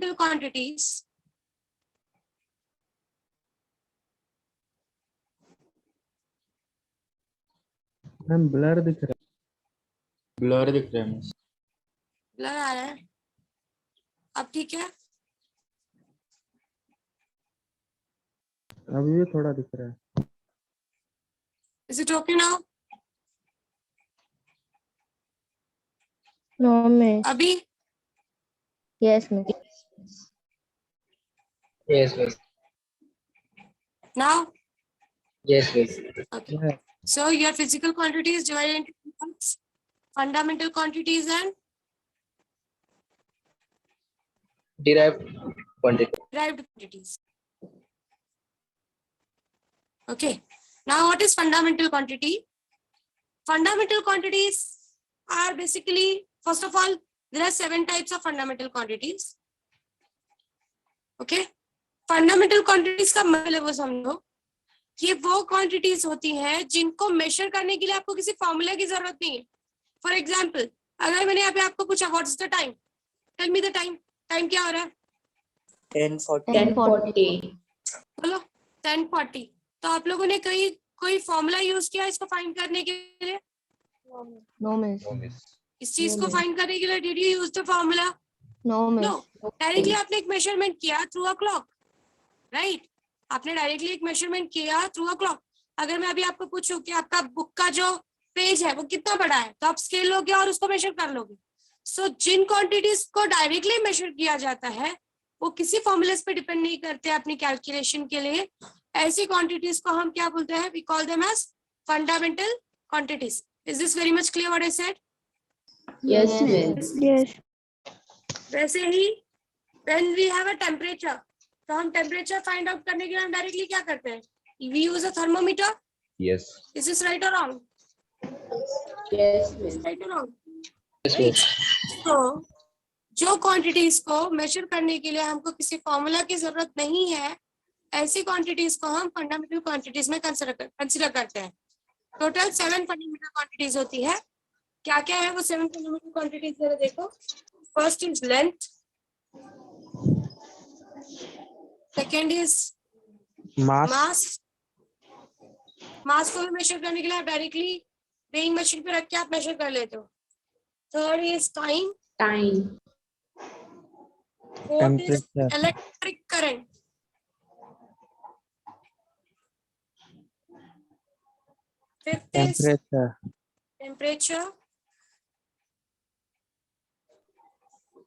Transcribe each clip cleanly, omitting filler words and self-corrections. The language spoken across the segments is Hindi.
fundamental quantities मैम ब्लर दिख रहा ब्लर दिख रहा है। ब्लर आ रहा है, अब ठीक है? है, अभी भी थोड़ा दिख रहा है। Is it okay now? No, miss. अभी Yes, miss. Yes, yes. now? Yes, yes. Okay. Yeah. So your physical quantity is divided into two parts: fundamental quantities and Derived quantity. derived quantities. Okay. Now what is fundamental quantity? Fundamental quantities are basically, first of all, there are 7 types of fundamental quantities. Okay. Fundamental quantities का मतलब वो समझो कि वो quantities होती हैं जिनको measure करने के लिए आपको किसी formula की जरूरत नहीं है. For example, अगर मैंने यहाँ पे आपको पूछा what's the time? Tell me the time. Time क्या हो रहा है? 10:40. बोलो 10:40. तो आप लोगों ने कोई फॉर्मूला यूज किया इसको फाइंड करने के लिए? No, miss. इस चीज को फाइंड करने के लिए did you use the formula? No, miss. No. Directly आपने एक मेजरमेंट किया थ्रू अ क्लॉक, राइट? आपने डायरेक्टली एक मेजरमेंट किया थ्रू अ क्लॉक. अगर मैं अभी आपको पूछूं कि आपका बुक का जो पेज है वो कितना बड़ा है, तो आप स्केल लोगे और उसको मेजर कर लोगे. सो जिन क्वांटिटीज को डायरेक्टली मेजर किया जाता है वो किसी फॉर्मूलेस पे डिपेंड नहीं करते अपनी कैलकुलेशन के लिए. ऐसी क्वांटिटीज को हम क्या बोलते हैं? We call them as fundamental quantities. Is this very much clear what I said? Yes, miss. Yes. वैसे ही when we have a temperature, तो हम टेम्परेचर फाइंड आउट करने के लिए हम डायरेक्टली क्या करते हैं? We use a thermometer. Yes. Is this right और रॉन्ग? Yes, miss. राइट और रॉन्ग? Yes, yes. तो जो क्वांटिटीज को मेजर करने के लिए हमको किसी फॉर्मूला की जरूरत नहीं है, ऐसी क्वांटिटीज को हम फंडामेंटल क्वांटिटीज में कंसिडर करते हैं. टोटल 7 फंडामेंटल क्वांटिटीज होती है. क्या क्या है वो 7 फंडामेंटल क्वांटिटीज? जरा देखो. First is length, second is mass. Mass को भी मेजर करने के लिए आप डायरेक्टली वेइंग मशीन पे रख के आप मेजर कर लेते हो. Third is time. Time. Fourth is Temperature. Electric current. Fifth is temperature. temperature.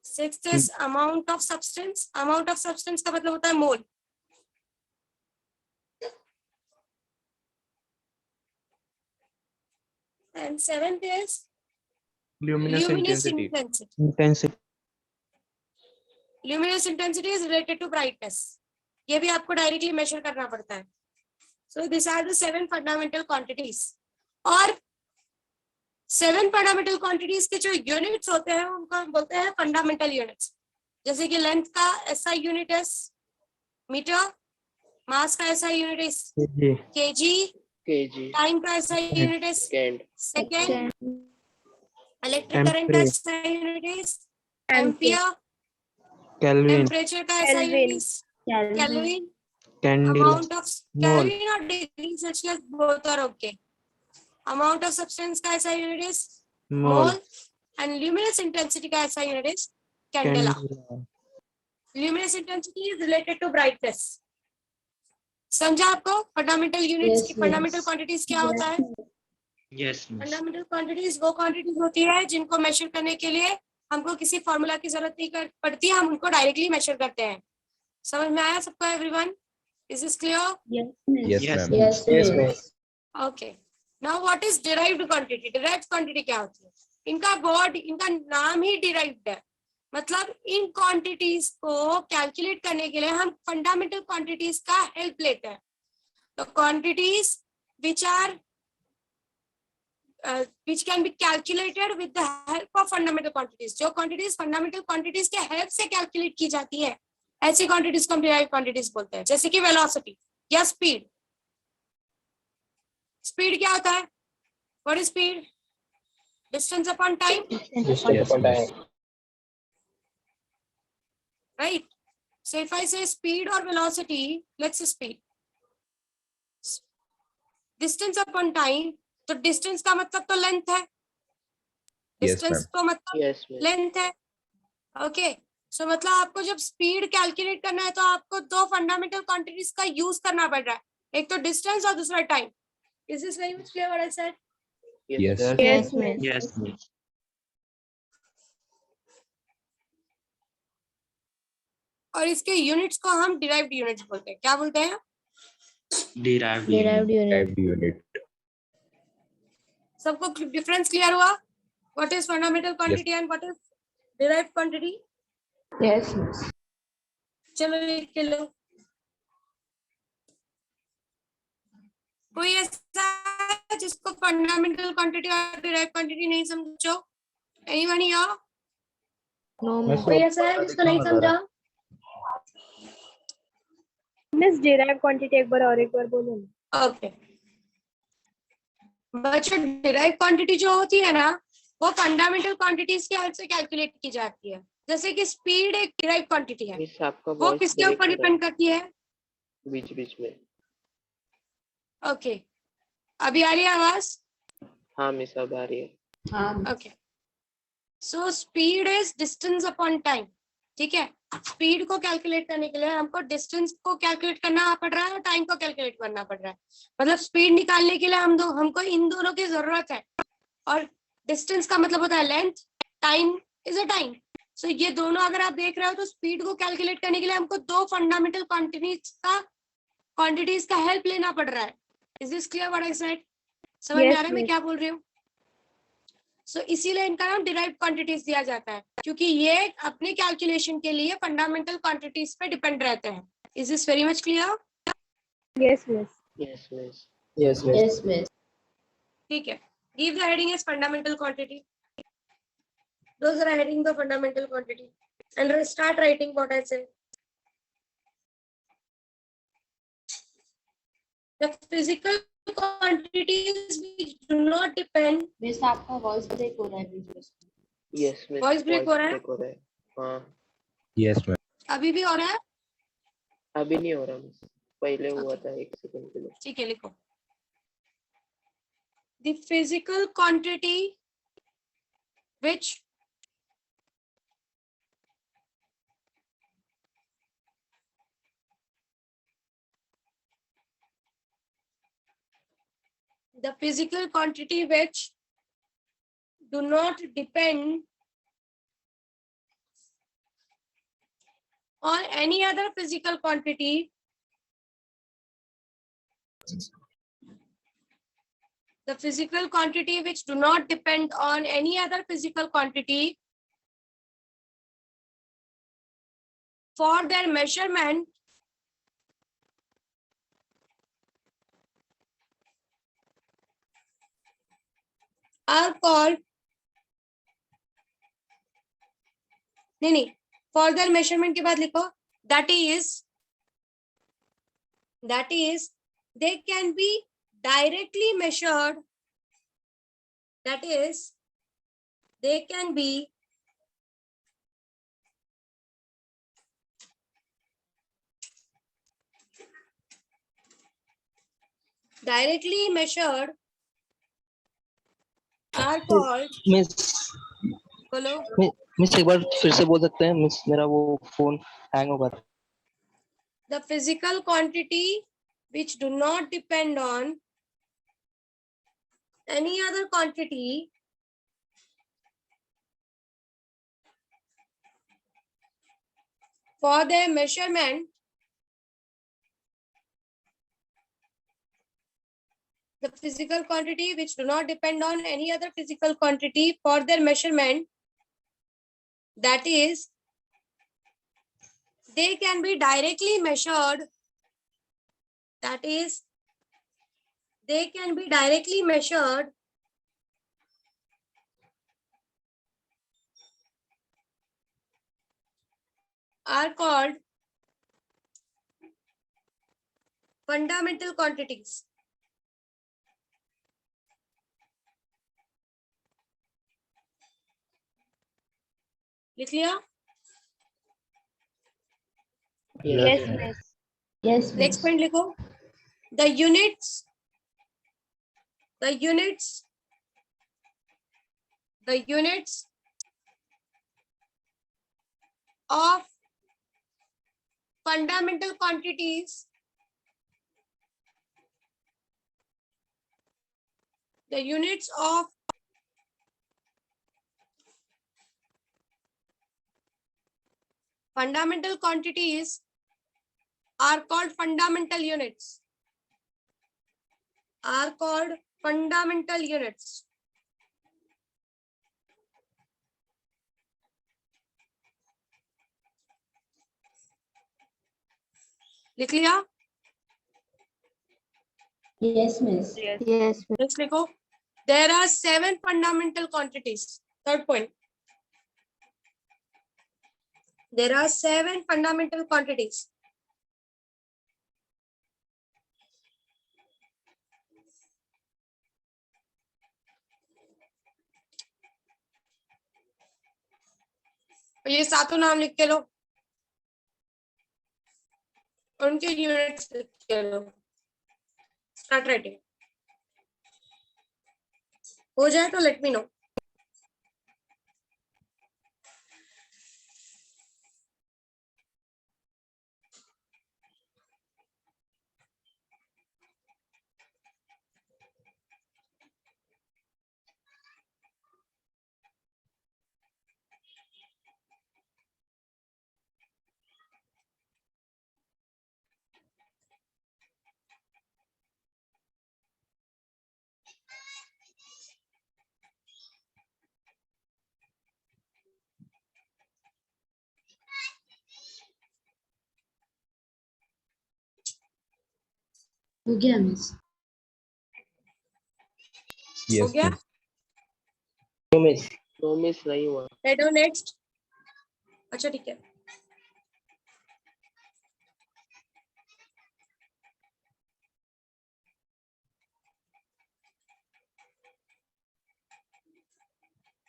Sixth is amount of substance. Amount of substance का मतलब होता है मोल. And seventh is Luminous intensity. Intensity. Luminous intensity is related to brightness. ये भी आपको डायरेक्टली मेजर करना पड़ता है. So these are the 7 fundamental quantities. और 7 फंडामेंटल क्वांटिटीज के जो यूनिट्स होते हैं उनको हम बोलते हैं फंडामेंटल यूनिट्स. जैसे कि लेंथ का एसआई यूनिट है मीटर, मास का एसआई यूनिट है केजी, टाइम का एसआई यूनिट है सेकेंड, इलेक्ट्रिक करंट का एसआई यूनिट है एम्पियर, केल्विन. टेम्परेचर का एसआई यूनिट है kelvin, candle. Amount of kelvin और degree Celsius both are okay. Amount of substance का SI unit is mole. mole and luminous intensity का SI unit is candela. Luminous intensity is related to brightness. समझा आपको फंडामेंटल यूनिट्स Yes, की yes. फंडामेंटल क्वांटिटीज क्या होता है? Yes, miss. फंडामेंटल क्वांटिटीज वो क्वांटिटीज होती है जिनको मेजर करने के लिए हमको किसी फॉर्मूला की जरूरत नहीं पड़ती है, हम उनको डायरेक्टली मेजर करते हैं. समझ में आया सबको everyone? Is this clear? Yes, miss. Yes, Yes. ma'am. Yes, Yes, miss. miss. Okay. Now what is derived quantity? Derived quantity क्या होती है? इनका वर्ड, इनका नाम ही डिराइव्ड है. मतलब इन क्वांटिटीज को कैलकुलेट करने के लिए हम फंडामेंटल क्वांटिटीज का हेल्प लेते हैं. तो quantities which are which can be calculated with the help of fundamental quantities. जो क्वांटिटीज फंडामेंटल क्वांटिटीज के हेल्प से कैलकुलेट की जाती है, ऐसी क्वांटिटीज को हम डिराइव्ड क्वांटिटीज बोलते हैं. जैसे कि वेलोसिटी या स्पीड. स्पीड क्या होता है? What is speed? Distance upon time. Distance upon time. right? So if I say speed or velocity, let's say speed. Distance upon time, तो distance का मतलब तो length है. Yes, Distance ma'am. तो मतलब Yes, miss. length है. Okay. So मतलब आपको जब speed calculate करना है तो आपको दो fundamental quantities का use करना पड़ रहा है. एक तो distance और दूसरा time. Is this very much clear what I said? Yes. Yes, miss. Yes, miss. और इसके यूनिट्स को हम डिराइव्ड यूनिट्स बोलते हैं. क्या बोलते हैं? Derived Derived unit. unit. Type unit. सबको डिफरेंस क्लियर हुआ? What is fundamental quantity and what is derived quantity? Yes, miss. चलो लिख के लो. कोई ऐसा है जिसको फंडामेंटल क्वांटिटी और डिराइव्ड क्वांटिटी नहीं समझो? Anyone here? No, मैं miss. कोई ऐसा है जिसको नहीं समझा? मिस डिराइव क्वांटिटी एक बार बोलो ना. ओके. बच्चों डिराइव क्वांटिटी जो होती है ना वो फंडामेंटल क्वांटिटीज की हेल्प से कैलकुलेट की जाती है. जैसे कि स्पीड एक डिराइव क्वांटिटी है. मिस आपका वो voice किसके break ऊपर हो रहा डिपेंड करती है? है बीच बीच में. ओके. अभी आ रही है आवाज? हाँ मिस अब आ रही है. Okay. So speed is distance upon time. ठीक है. स्पीड को कैलकुलेट करने के लिए हमको डिस्टेंस को कैलकुलेट करना पड़ रहा है और टाइम को कैलकुलेट करना पड़ रहा है. मतलब स्पीड निकालने के लिए हमको इन दोनों की जरूरत है. और डिस्टेंस का मतलब होता है length, time is a time. So ये दोनों अगर आप देख रहे हो तो स्पीड को कैलकुलेट करने के लिए हमको दो फंडामेंटल क्वांटिटीज का हेल्प लेना पड़ रहा है. Is this clear what I said? समझ में आ Yes, रहा है मैं miss. क्या बोल रही हूँ? सो इसीलिए इनका नाम डिराइव्ड क्वांटिटीज दिया जाता है क्योंकि ये अपने कैलकुलेशन के लिए फंडामेंटल क्वांटिटीज पे डिपेंड रहते हैं. Is this very much clear? Yes, miss. Yes, miss. Yes, miss. Yes, miss. ठीक है. Give the heading as fundamental quantity. Those are heading the fundamental quantity and start writing what I said. The physical quantities which do not depend. Miss आपका वॉइस ब्रेक हो रहा है बीच में. Yes, miss. Voice break हो रहा है? break हो रहा है. हाँ Yes, ma'am. अभी भी हो रहा है? अभी नहीं हो रहा मिस. पहले हुआ था 1 सेकंड के लिए. ठीक है लिखो. The physical quantity which do not depend on any other physical quantity. The physical quantity which do not depend on any other physical quantity for their measurement are called नहीं for their measurement के बाद लिखो that is they can be directly measured. That is they can be directly measured are called. Miss बोलो. मिस एक बार फिर से बोल सकते हैं मिस. मेरा वो फोन हैंग होगा. The physical quantity which do not depend on any other quantity for their measurement. The physical quantity which do not depend on any other physical quantity for their measurement, that is they can be directly measured. That is they can be directly measured are called fundamental quantities. लिख लिया? Yes, miss. Yes, next miss. Point लिखो, the units of fundamental quantities, the units of fundamental quantities are called fundamental units. Are called fundamental units. लिख लिया? Yes, miss. Yes. Yes, miss. Next लिखो, there are 7 fundamental quantities. Third point. There are 7 fundamental quantities. तो ये सातों नाम लिख के लो, उनके यूनिट्स लिख के लो. Start writing. हो जाए तो लेट मी नो. हो गया मिस. हो Yes, गया? miss. No miss. No miss नहीं हुआ. Let do next. अच्छा ठीक है.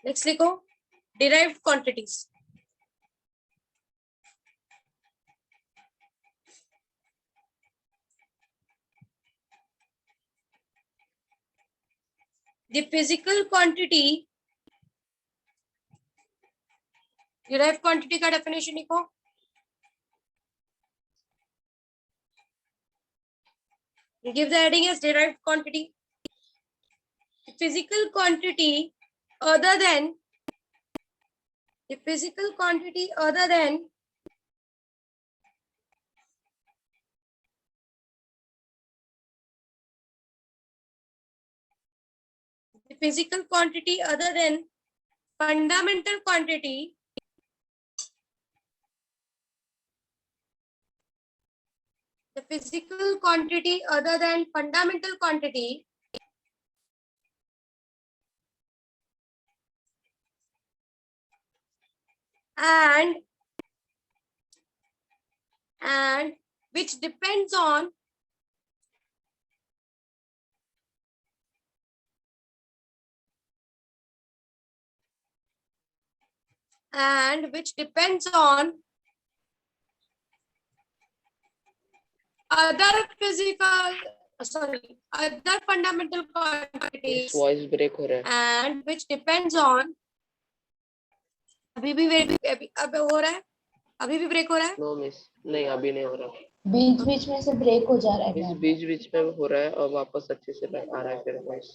नेक्स्ट लिखो, derived quantities. The physical quantity, derived quantity का definition लिखो. Give the heading as derived quantity. The physical quantity other than the physical quantity other than the physical quantity other than fundamental quantity the physical quantity other than fundamental quantity and which depends on other other fundamental miss quantities voice break हो रहा है. and which depends on अभी भी अब हो रहा है, अभी भी ब्रेक हो रहा है. नो मिस नहीं अभी नहीं हो रहा. बीच बीच में से ब्रेक हो जा रहा है मिस बार. बीच बीच में हो रहा है और वापस अच्छे से आ रहा है फिर वॉइस.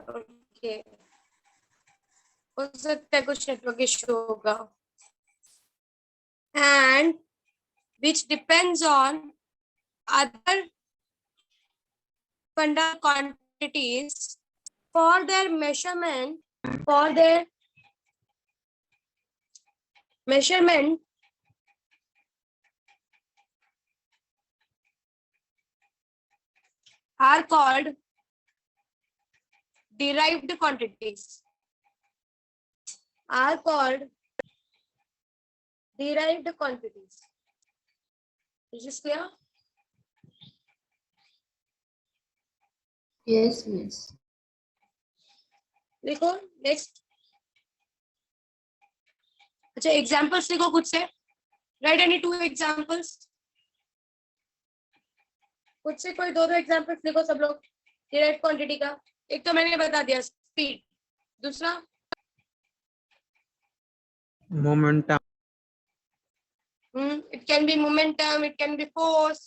ओके, हो सकता है कुछ नेटवर्क इशू होगा. and which depends on other fundamental quantities for their measurement are called derived quantities. Are called derived quantities. Is this clear? Yes, miss. लिखो नेक्स्ट. अच्छा एग्जांपल्स लिखो खुद से. राइट एनी 2 एग्जांपल्स, कुछ से कोई 2 एग्जांपल्स लिखो सब लोग डिराइव्ड क्वांटिटी का। एक तो मैंने बता दिया स्पीड, दूसरा momentum, it can be momentum, it can be force,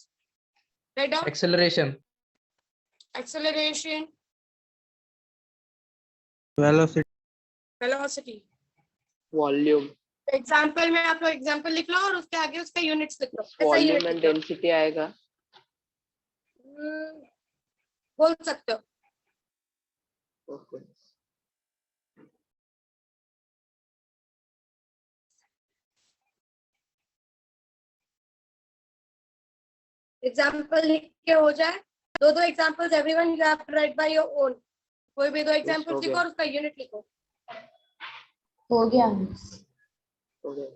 right down, Acceleration. acceleration, velocity, velocity। Volume. Example में आप लोग एग्जाम्पल लिख लो और उसके आगे उसका यूनिट्स लिख लो। ऐसा Volume unit and लिख लो। density आएगा। बोल सकते हो। Okay. एग्जाम्पल लिख के हो जाए, 2 examples everyone you have to write by your own. कोई भी 2 एग्जाम्पल्स हो लिखो गया। और उसका यूनिट लिखो। हो गया miss. Okay.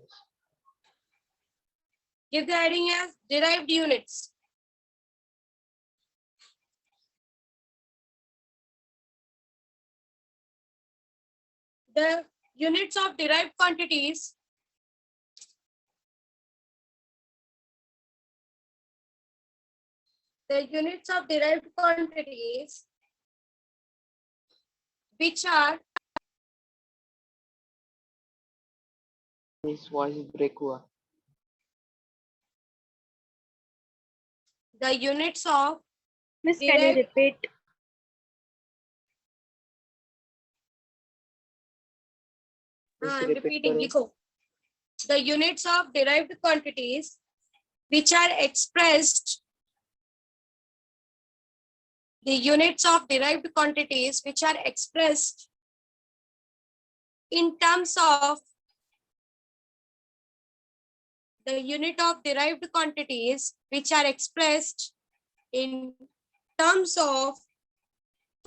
Give the heading as derived units। The units of derived quantities which are Miss voice break हुआ। the units of Miss, can you Derived- repeat? I'm repeat repeating, करो। लिखो। The units of derived quantities which are expressed, the units of derived quantities which are expressed in terms of the unit of derived quantities which are expressed in terms of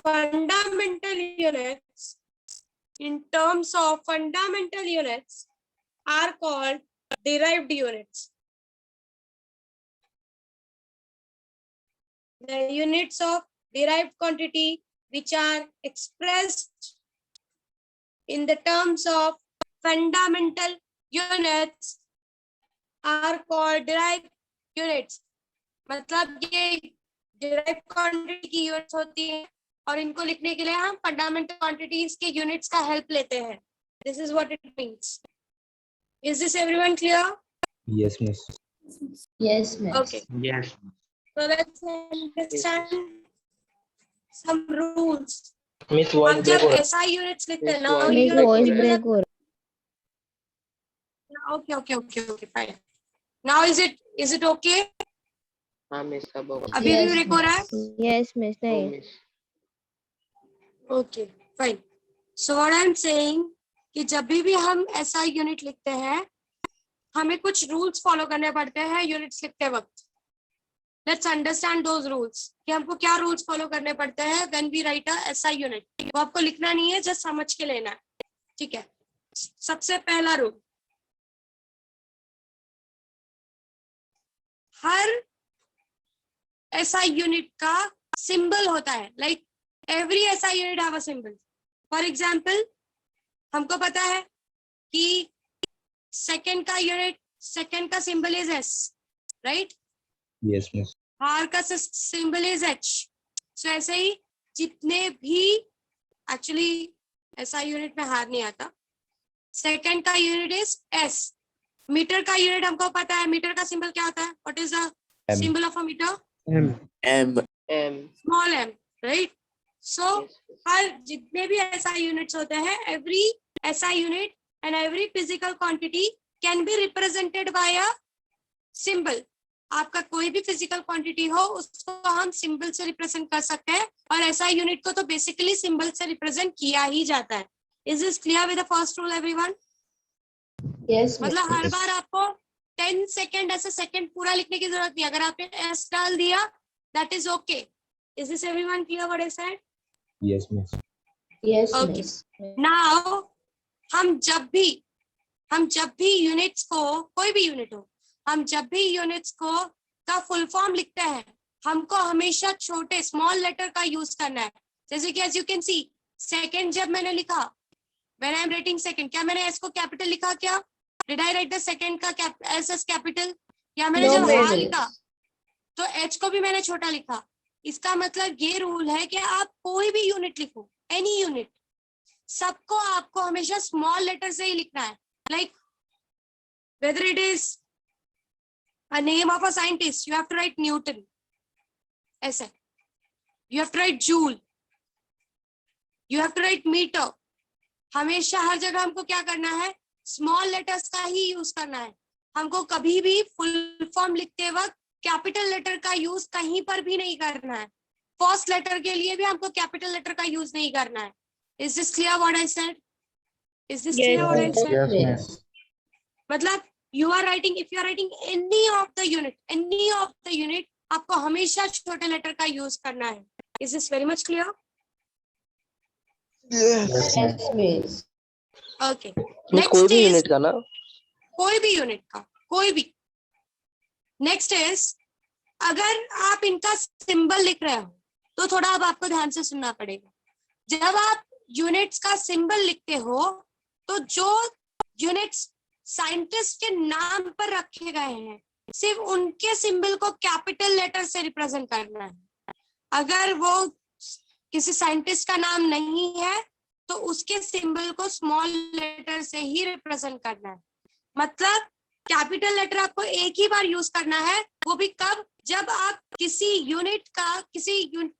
fundamental units, in terms of fundamental units are called derived units. The units of derived quantity which are expressed in the terms of fundamental units are called derived units। मतलब ये derived quantity की यूनिट्स होती हैं और इनको लिखने के लिए हम फंडामेंटल क्वांटिटीज के यूनिट्स का हेल्प लेते हैं। This is what it means. Is this everyone clear? Yes, miss. Yes miss। Okay. Yes. So let's understand some rules। Miss हम voice break जब हो रहा SI units लिखते हैं Miss ना, voice मिस break वॉइस हो रहा है। ब्रेक हो रहा Okay, fine। Now is it okay? हाँ मिस अब होगा। अभी भी ब्रेक हो रहा है? यस मिस Oh, नहीं। miss. Okay, fine। So what I'm saying कि जब भी हम SI यूनिट लिखते हैं हमें कुछ रूल्स फॉलो करने पड़ते हैं यूनिट्स लिखते वक्त। लेट्स अंडरस्टैंड दोज रूल्स कि हमको क्या रूल्स फॉलो करने पड़ते हैं when we write a SI unit. वो आपको लिखना नहीं है, जस्ट समझ के लेना है, ठीक है। सबसे पहला रूल, हर SI यूनिट का सिंबल होता है। Like every SI unit have a symbol. For example हमको पता है कि सेकंड का symbol is S, right? Yes, miss. हार का सिंबल इज H। सो ऐसे ही जितने भी, एक्चुअली SI यूनिट में हार नहीं आता। सेकंड का यूनिट इज S। मीटर का यूनिट हमको पता है, मीटर का सिंबल क्या होता है? What is the M. Symbol of a metre? M. M. Small m, right? So Yes, miss. हर जितने भी SI यूनिट्स होते हैं, every SI unit and every physical quantity can be represented by a symbol. आपका कोई भी फिजिकल क्वांटिटी हो उसको हम सिंबल से रिप्रेजेंट कर सकते हैं और SI यूनिट को तो बेसिकली सिंबल से रिप्रेजेंट किया ही जाता है। Is this clear with the first rule everyone? Yes miss. मतलब हर बार आपको 10 सेकेंड ऐसे सेकेंड पूरा लिखने की जरूरत नहीं। अगर आपने S डाल दिया that is okay. Is this everyone clear what I said? Yes, miss. Yes Okay. Miss. Now हम जब भी यूनिट्स को, कोई भी यूनिट हो, हम जब भी यूनिट्स को का फुल फॉर्म लिखते हैं हमको हमेशा छोटे स्मॉल लेटर का यूज करना है। जैसे कि as you can see, second जब मैंने लिखा, when I am writing second, क्या मैंने S को कैपिटल लिखा? क्या did I write the second का एस एस कैपिटल, या मैंने No, जब ma'am. हाँ लिखा तो एच को भी मैंने छोटा लिखा? इसका मतलब ये रूल है कि आप कोई भी यूनिट लिखो, एनी यूनिट, सबको आपको हमेशा स्मॉल लेटर से ही लिखना है. Like whether it is a name of a scientist, you have to write Newton, ऐसे. You have to write Joule, you have to write meter. हमेशा हर जगह हमको क्या करना है, स्मॉल लेटर्स का ही यूज करना है. हमको कभी भी फुल फॉर्म लिखते वक्त कैपिटल लेटर का यूज कहीं पर भी नहीं करना है. फर्स्ट लेटर के लिए भी हमको कैपिटल लेटर का यूज नहीं करना है. Is this clear what I said? Is this clear what I said? Yes, ma'am. Yes. मतलब you are writing, if you are writing any of the unit, आपको हमेशा छोटे लेटर का यूज करना है. Is this very much clear? Yes, ma'am. Yes, miss. Okay. Miss कोई Next भी is यूनिट का ना? कोई भी यूनिट का, कोई भी. नेक्स्ट इज, अगर आप इनका सिंबल लिख रहे हो तो थोड़ा अब आपको ध्यान से सुनना पड़ेगा. जब आप यूनिट्स का सिंबल लिखते हो तो जो यूनिट्स साइंटिस्ट के नाम पर रखे गए हैं सिर्फ उनके सिंबल को कैपिटल लेटर से रिप्रेजेंट करना है. अगर वो किसी साइंटिस्ट का नाम नहीं है तो उसके सिंबल को स्मॉल लेटर से ही रिप्रेजेंट करना है. मतलब कैपिटल लेटर आपको एक ही बार यूज करना है, वो भी कब, जब आप किसी यूनिट का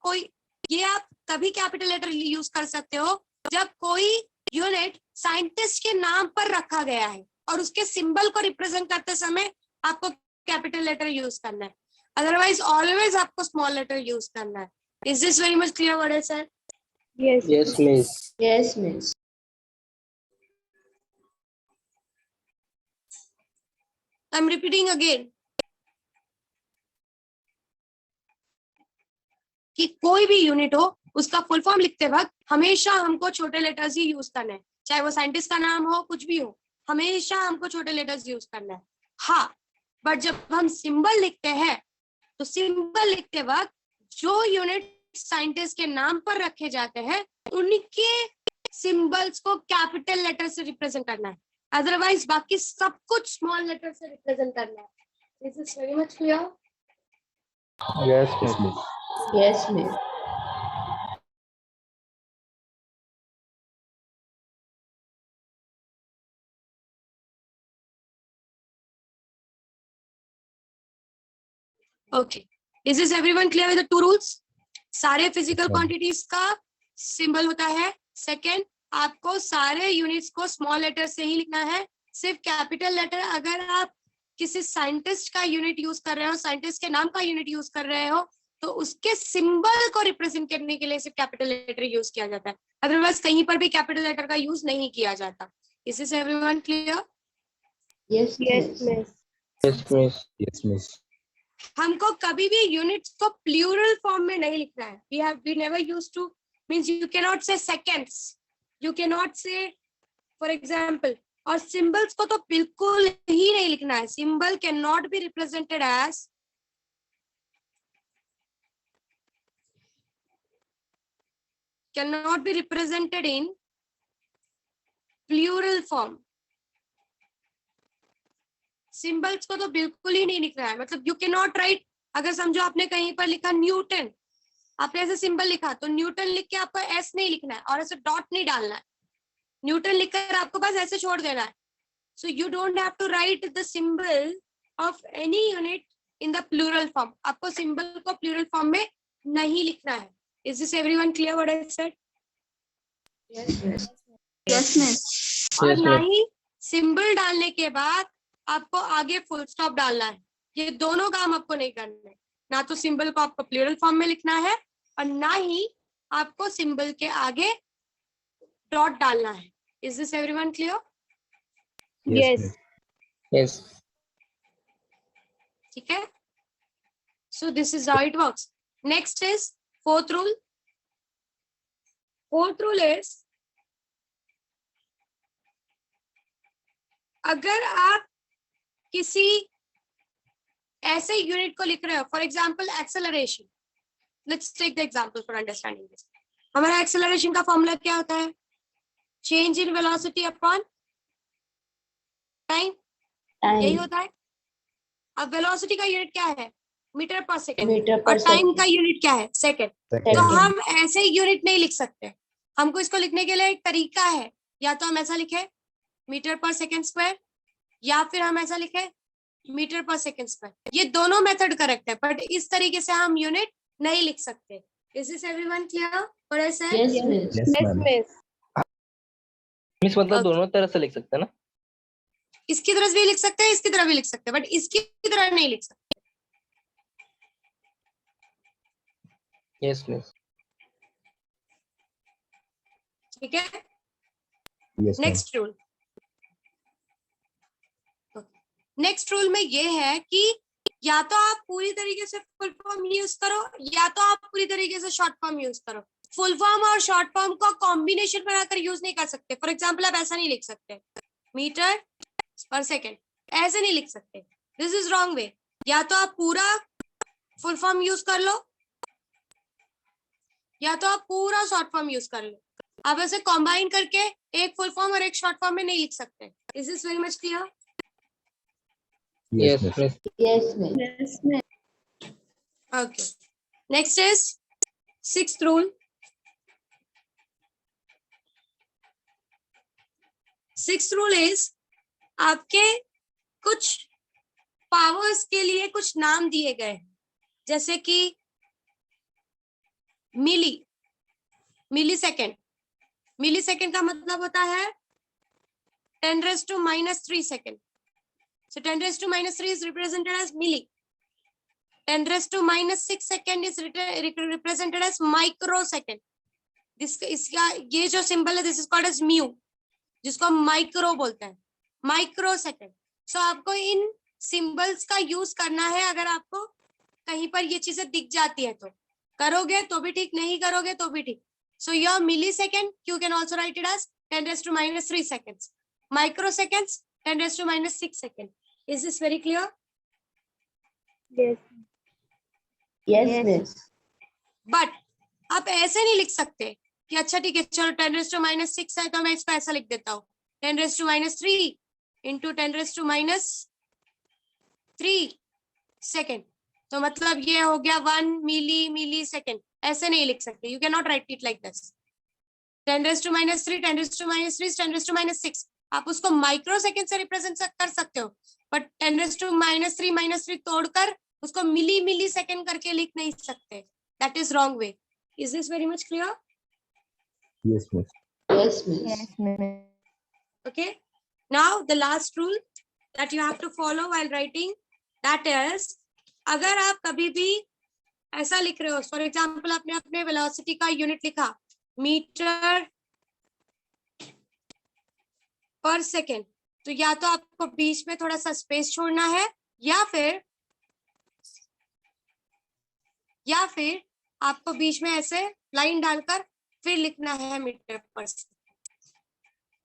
कोई, ये आप तभी कैपिटल लेटर यूज कर सकते हो जब कोई यूनिट साइंटिस्ट के नाम पर रखा गया है और उसके सिंबल को रिप्रेजेंट करते समय आपको कैपिटल लेटर यूज करना है. अदरवाइज ऑलवेज आपको स्मॉल लेटर यूज करना है. Is this very much clear what I said? Yes. Yes miss. Yes, miss. I'm repeating again कि कोई भी यूनिट हो उसका फुल फॉर्म लिखते वक्त हमेशा हमको छोटे लेटर्स ही यूज करना है. चाहे वो साइंटिस्ट का नाम हो, कुछ भी हो, हमेशा हमको छोटे लेटर्स यूज करना है. हाँ, बट जब हम सिंबल लिखते हैं तो सिंबल लिखते वक्त जो यूनिट साइंटिस्ट के नाम पर रखे जाते हैं उनके सिंबल्स को कैपिटल लेटर से रिप्रेजेंट करना है. अदरवाइज बाकी सब कुछ स्मॉल लेटर से रिप्रेजेंट करना है. This is very much clear? Yes, Yes, ma'am. miss. Yes, miss. Okay. Is this everyone clear with the two rules? सारे फिजिकल Yes, ma'am. क्वांटिटीज का सिंबल होता है. सेकेंड, आपको सारे यूनिट्स को स्मॉल लेटर से ही लिखना है. सिर्फ कैपिटल लेटर अगर आप किसी साइंटिस्ट का यूनिट यूज कर रहे हो, साइंटिस्ट के नाम का यूनिट यूज कर रहे हो, तो उसके सिंबल को रिप्रेजेंट करने के लिए सिर्फ कैपिटल लेटर यूज किया जाता है. अदरवाइज कहीं पर भी कैपिटल लेटर का यूज नहीं किया जाता. Is this everyone clear? Yes, Yes, miss. miss. Yes miss. Yes, miss. हमको कभी भी यूनिट्स को प्लूरल फॉर्म में नहीं लिखना है. We never used to, means you can not say seconds, you can not say for example. और सिंबल्स को तो बिल्कुल ही नहीं लिखना है. Symbol can not be represented as, can not be represented in plural form. Symbols को तो बिल्कुल ही नहीं लिखना है. मतलब यू कैन नॉट राइट, अगर समझो आपने कहीं पर लिखा न्यूटन, आपने ऐसे सिंबल लिखा तो न्यूटन लिख के आपको एस नहीं लिखना है और ऐसे डॉट नहीं डालना है. न्यूटन लिखकर आपको बस ऐसे छोड़ देना है. So you don't have to write the symbol of any unit in the plural form. आपको सिंबल को प्लूरल फॉर्म में नहीं लिखना है. Is this everyone clear what I said? Yes, miss. Yes, miss. और Yes, ना ma'am. ही सिंबल डालने के बाद आपको आगे फुल स्टॉप डालना है. ये दोनों काम आपको नहीं करने. ना तो सिंबल को आपको प्लूरल फॉर्म में लिखना है और ना ही आपको सिंबल के आगे डॉट डालना है. Is this everyone clear? Yes. miss. Yes. ठीक है. So this is how it works. Next is fourth rule. Fourth rule is, अगर आप किसी ऐसे यूनिट को लिख रहे हो, for example acceleration, let's take the example for understanding this. हमारा एक्सेलरेशन का फॉर्मूला क्या होता है? Change in velocity upon time, यही Time. होता है। अब वेलोसिटी का यूनिट क्या है? Metre per second. Meter और per टाइम का second. यूनिट क्या है? सेकेंड। तो Second. हम ऐसे यूनिट नहीं लिख सकते, हमको इसको लिखने के लिए एक तरीका है। या तो हम ऐसा लिखे मीटर पर सेकेंड स्क्वायर, या फिर हम ऐसा लिखे मीटर पर सेकेंड स्क्वायर। ये दोनों मेथड करेक्ट है, बट इस तरीके से हम यूनिट नहीं लिख सकते। Is this everyone clear? What I said? Yes, miss. Yes, Yes, ma'am. miss. Miss मतलब Okay. दोनों तरह से लिख सकते हैं ना? इसकी तरफ भी लिख सकते हैं, इसकी तरफ भी लिख सकते हैं, बट इसकी तरह नहीं लिख सकते। Yes miss. ठीक है, Yes, ma'am. Next rule. Next rule में ये है कि या तो आप पूरी तरीके से फुल फॉर्म यूज करो, या तो आप पूरी तरीके से शॉर्ट फॉर्म यूज करो। फुल फॉर्म और शॉर्ट फॉर्म का कॉम्बिनेशन बनाकर यूज नहीं कर सकते। फॉर एग्जाम्पल आप ऐसा नहीं लिख सकते मीटर पर सेकेंड, ऐसे नहीं लिख सकते। This is wrong way. या तो आप पूरा फुल फॉर्म यूज कर लो, या तो आप पूरा शॉर्ट फॉर्म यूज कर लो। आप ऐसे कॉम्बाइन करके एक फुल फॉर्म और एक शॉर्ट फॉर्म में नहीं लिख सकते। Is this very much clear? Yes, yes miss. Miss. Yes, miss. Yes, miss. Okay. Next is sixth rule. Sixth rule is आपके कुछ पावर्स के लिए कुछ नाम दिए गए, जैसे कि मिली सेकेंड। मिली सेकेंड का मतलब होता है 10⁻³ second. So 10⁻³ is represented as milli. 10⁻⁶ second is represented as microsecond. इसका ये जो सिंबल है, this is called as mu, जिसको हम माइक्रो बोलते हैं, माइक्रो सेकेंड। सो आपको इन सिंबल्स का यूज करना है। अगर आपको कहीं पर ये चीजें दिख जाती है तो करोगे तो भी ठीक, नहीं करोगे तो भी ठीक। So your millisecond you can also write it as 10⁻³ seconds. Microseconds 10⁻⁶ second. Is this very clear? Yes. Yes, Yes. miss. But आप ऐसे नहीं लिख सकते कि अच्छा ठीक है चलो 10⁻⁶ है तो मैं इसको ऐसा लिख देता हूँ 10⁻³ इंटू 10⁻³ सेकेंड। तो मतलब ये हो गया 1 मिली सेकेंड। ऐसे नहीं लिख सकते, you can not right it like this. 10⁻³ 10⁻³ 10⁻⁶, आप उसको माइक्रो सेकेंड से रिप्रेजेंट कर सकते हो, बट 10⁻³ तोड़कर उसको मिली सेकेंड करके लिख नहीं सकते। That is wrong way. Is this very much clear? Yes, miss. Yes, miss. Yes, miss. Okay, now the last rule that you have to follow while writing, that is, अगर आप कभी भी ऐसा लिख रहे हो, फॉर एग्जाम्पल आपने अपने वेलोसिटी का यूनिट लिखा मीटर पर सेकेंड, तो या तो आपको बीच में थोड़ा सा स्पेस छोड़ना है, या फिर आपको बीच में ऐसे लाइन डालकर फिर लिखना है मीटर पर सेकेंड।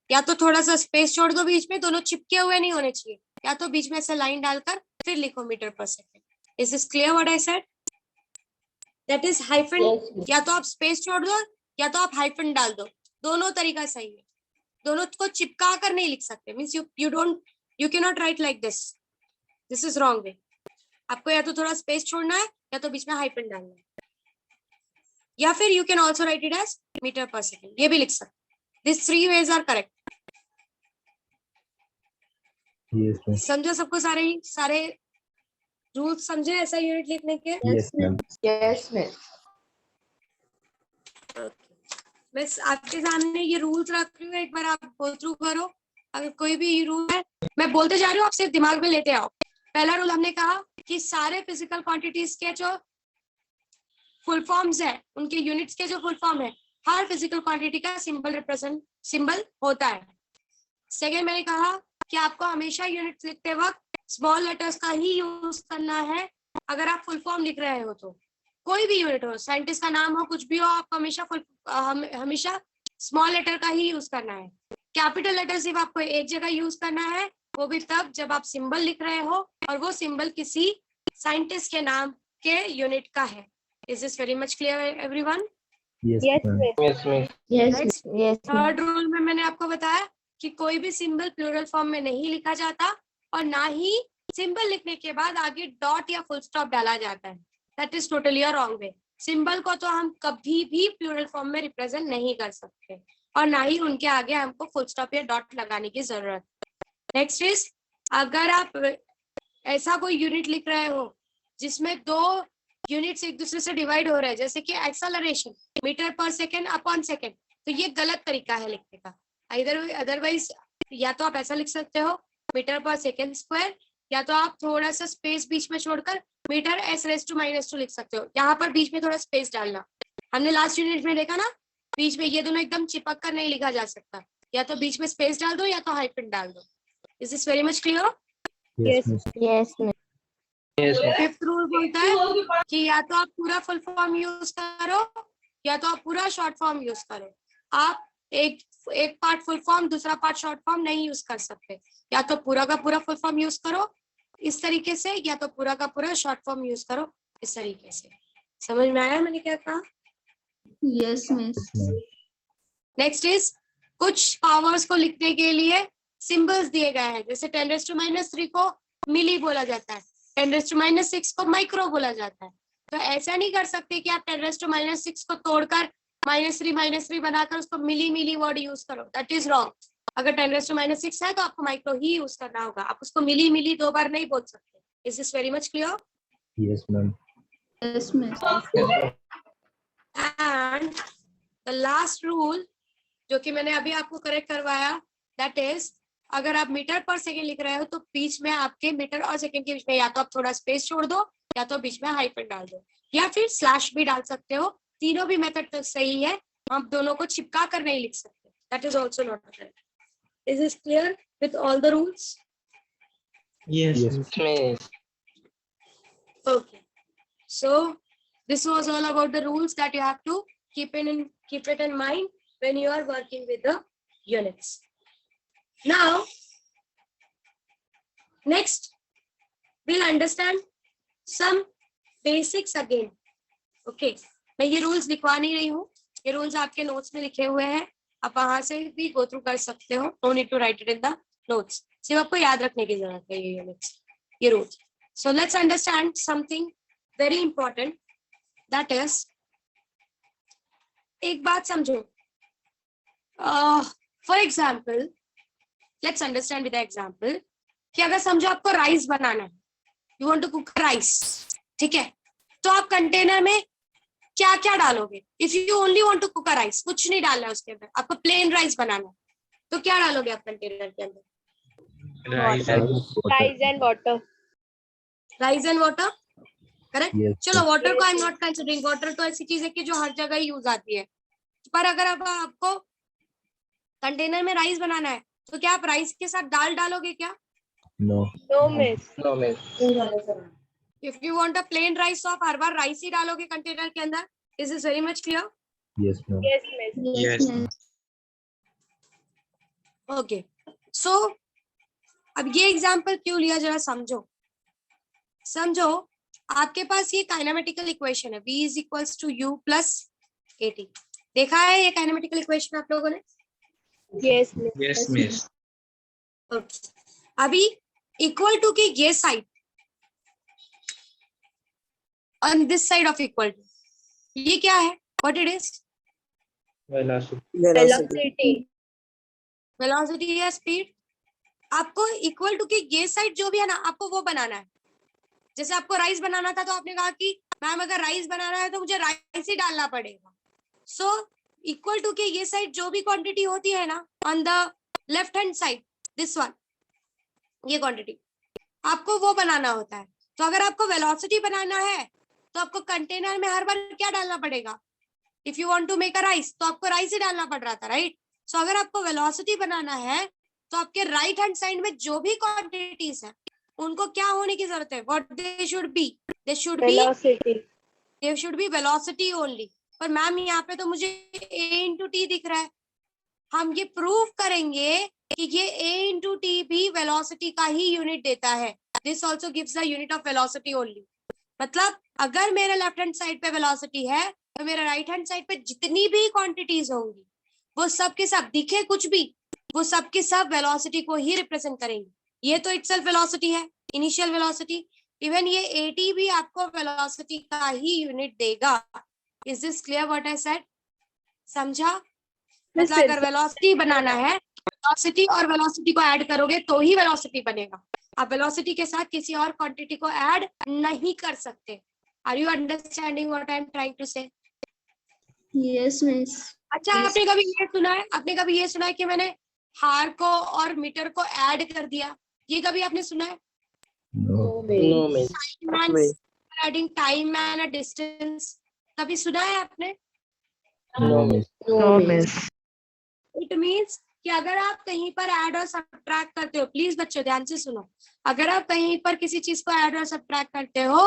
या तो थोड़ा सा स्पेस छोड़ दो बीच में, दोनों चिपके हुए नहीं होने चाहिए, या तो बीच में ऐसे लाइन डालकर फिर लिखो metre per second. Is this clear what I said? That is hyphen. Yes, miss. या तो आप स्पेस छोड़ दो या तो आप हाइफन डाल दो, दोनों तरीका सही है। दोनों को चिपका कर नहीं लिख सकते, means you can not right like this, this is wrong way. आपको या तो थोड़ा स्पेस छोड़ना है या तो बीच में हाइफन डालना है, या फिर you can also write it as metre per second, ये भी लिख सकते। This 3 ways are correct. Yes, miss. समझो सबको? सारे रूल्स समझे ऐसा यूनिट लिखने के? Yes, ma'am. Yes, miss. मैं आपके सामने ये रूल्स रख रही हूँ, एक बार आप गो थ्रू करो। अगर कोई भी रूल है मैं बोलते जा रही हूँ, आप सिर्फ दिमाग में लेते आओ। पहला रूल हमने कहा कि सारे फिजिकल क्वांटिटीज के जो फुल फॉर्म्स है, उनके यूनिट्स के जो फुल फॉर्म है, हर फिजिकल क्वांटिटी का सिंबल होता है। सेकेंड, मैंने कहा कि आपको हमेशा यूनिट्स लिखते वक्त स्मॉल लेटर्स का ही यूज करना है। अगर आप फुल फॉर्म लिख रहे हो तो कोई भी यूनिट हो, साइंटिस्ट का नाम हो, कुछ भी हो, आप हमेशा स्मॉल लेटर का ही यूज करना है। कैपिटल लेटर सिर्फ आपको एक जगह यूज करना है, वो भी तब जब आप सिंबल लिख रहे हो और वो सिंबल किसी साइंटिस्ट के नाम के यूनिट का है। Is this very much clear everyone? Yes, Yes, ma'am. miss. Yes miss. Yes, Next, miss. Yes, third rule में मैंने आपको बताया कि कोई भी सिंबल प्लूरल फॉर्म में नहीं लिखा जाता और ना ही सिंबल लिखने के बाद आगे डॉट या फुल स्टॉप डाला जाता है। That is totally a wrong way. Symbol को तो हम कभी भी प्लूरल फॉर्म में रिप्रेजेंट नहीं कर सकते और ना ही उनके आगे हमको फुल स्टॉप या डॉट लगाने की जरूरत। नेक्स्ट इज, अगर आप ऐसा कोई यूनिट लिख रहे हो जिसमें दो यूनिट्स एक दूसरे से डिवाइड हो रहे हैं, जैसे कि acceleration metre per second upon second, तो ये गलत तरीका है लिखने का। अदरवाइज या तो आप ऐसा लिख सकते हो मीटर पर सेकेंड स्क्वायर, या तो आप थोड़ा सा स्पेस बीच में छोड़कर मीटर s⁻² लिख सकते हो। यहाँ पर बीच में थोड़ा स्पेस डालना। हमने लास्ट यूनिट में देखा ना, बीच में ये दोनों एकदम चिपक कर नहीं लिखा जा सकता, या तो बीच में स्पेस डाल दो या तो हाइफन डाल दो। Is this very much clear? Yes, miss. Yes, miss. Yes, ma'am. Fifth rule बोलता है कि या तो आप पूरा फुल फॉर्म यूज करो या तो आप पूरा शॉर्ट फॉर्म यूज करो। आप एक पार्ट फुल फॉर्म दूसरा पार्ट शॉर्ट फॉर्म नहीं यूज कर सकते। या तो पूरा का पूरा फुल फॉर्म यूज करो इस तरीके से, या तो पूरा का पूरा शॉर्ट फॉर्म यूज करो इस तरीके से। समझ में आया मैंने क्या कहा? Yes, miss. नेक्स्ट इज, कुछ पावर्स को लिखने के लिए सिंबल्स दिए गए हैं। जैसे 10⁻³ को मिली बोला जाता है, 10⁻6 को माइक्रो बोला जाता है। तो ऐसा नहीं कर सकते कि आप 10⁻6 को तोड़कर -3 बनाकर उसको मिली वर्ड यूज करो। That is wrong. अगर 10⁻6 है तो आपको माइक्रो ही यूज करना होगा। आप उसको मिली दो बार नहीं बोल सकते। Is this very much clear? Yes, ma'am. Yes, miss. And the last rule जो कि मैंने अभी आपको करेक्ट करवाया, दैट इज, अगर आप मीटर पर सेकेंड लिख रहे हो तो बीच में आपके मीटर और सेकेंड के बीच में या तो आप थोड़ा स्पेस छोड़ दो या तो बीच में हाइफन डाल दो, या फिर स्लैश भी डाल सकते हो। तीनों भी मेथड तो सही है, आप दोनों को चिपका कर नहीं लिख सकते। That is also not correct. Is this clear with all the rules? Yes. Yes. Miss. Okay, so this was all about the rules that you have to keep it in mind when you are working with the units. Now next we'll understand some basics again. Okay, मैं ये rules लिखवा नहीं रही हूँ, ये rules आपके notes में लिखे हुए हैं, आप वहां से भी go through कर सकते हो। No need to write it in the notes, सिर्फ आपको याद रखने की जरूरत है ये units, ये rules. So let's understand something very important, that is, एक बात समझो। For example, let's understand with the example कि अगर समझो आपको राइस बनाना है, you want to cook rice, ठीक है, तो आप कंटेनर में क्या क्या डालोगे? If you only want to cook a rice, कुछ नहीं डालना है उसके अंदर, आपको प्लेन राइस बनाना है, तो क्या डालोगे आप कंटेनर के अंदर? Rice. Rice and water. Rice and water, correct? Yes, चलो miss. वाटर को I am not considering, water तो ऐसी चीज है कि जो हर जगह ही यूज आती है। पर अगर आपको कंटेनर में राइस बनाना है तो क्या आप राइस के साथ दाल डालोगे क्या? No. No, miss. No, miss. If you want a plain rice तो आप हर बार राइस ही डालोगे कंटेनर के अंदर। Is this very much clear? Yes, ma'am. Yes, miss. Yes. Okay, so अब ये एग्जांपल क्यों लिया जरा समझो। आपके पास ये काइनेमेटिकल इक्वेशन है, v = u + at। देखा है ये काइनेमेटिकल इक्वेशन आप लोगों ने? Yes, miss. Yes, miss. Okay, अभी इक्वल टू की ये side, on this side of equal to, ये क्या है? What it is? Velocity. Velocity या स्पीड। आपको इक्वल टू की ये साइड जो भी है ना, आपको वो बनाना है। जैसे आपको राइस बनाना था तो आपने कहा कि मैम अगर राइस बनाना है तो मुझे राइस ही डालना पड़ेगा। सो इक्वल टू के ये साइड जो भी क्वांटिटी होती है ना, on the left hand side, this one, ये क्वांटिटी आपको वो बनाना होता है। तो अगर आपको वेलोसिटी बनाना है तो आपको कंटेनर में हर बार क्या डालना पड़ेगा? If you want to make a rise तो आपको राइस ही डालना पड़ रहा था, राइट? सो अगर आपको वेलोसिटी बनाना है तो आपके राइट हैंड साइड में जो भी क्वांटिटीज है उनको क्या होने की जरूरत है? What they should be? They should be Velocity. There should be velocity only. पर मैम यहाँ पे तो मुझे a × t दिख रहा है। हम ये प्रूव करेंगे कि ये a × t भी वेलोसिटी का ही यूनिट देता है। This also gives the unit of velocity only. मतलब अगर मेरे लेफ्ट हैंड साइड पे वेलोसिटी है तो मेरे राइट हैंड साइड पे जितनी भी क्वांटिटीज होंगी वो सब के सब, दिखे कुछ भी, वो सब की सब वेलोसिटी को ही रिप्रेजेंट करेंगे। ये तो इटसेल्फ वेलोसिटी है, इनिशियल वेलोसिटी। इवन ये AT भी आपको वेलोसिटी का ही यूनिट देगा। Is this clear what I said? समझा? मतलब अगर वेलोसिटी बनाना है, वेलोसिटी और वेलोसिटी को ऐड करोगे तो ही वेलोसिटी बनेगा। आप वेलोसिटी के साथ किसी और क्वांटिटी को ऐड नहीं कर सकते। Are you understanding what I am trying to say? Yes, miss. अच्छा, आपने कभी ये सुना है, आपने कभी ये सुना है कि मैंने हार को और मीटर को ऐड कर दिया? ये कभी आपने सुना है? No. No, miss. Adding time and a distance, कभी सुना है आपने? No, miss. No miss. It means कि अगर आप कहीं पर ऐड और सब्ट्रैक्ट करते हो, प्लीज बच्चों ध्यान से सुनो, अगर आप कहीं पर किसी चीज को ऐड और सब्ट्रैक्ट करते हो,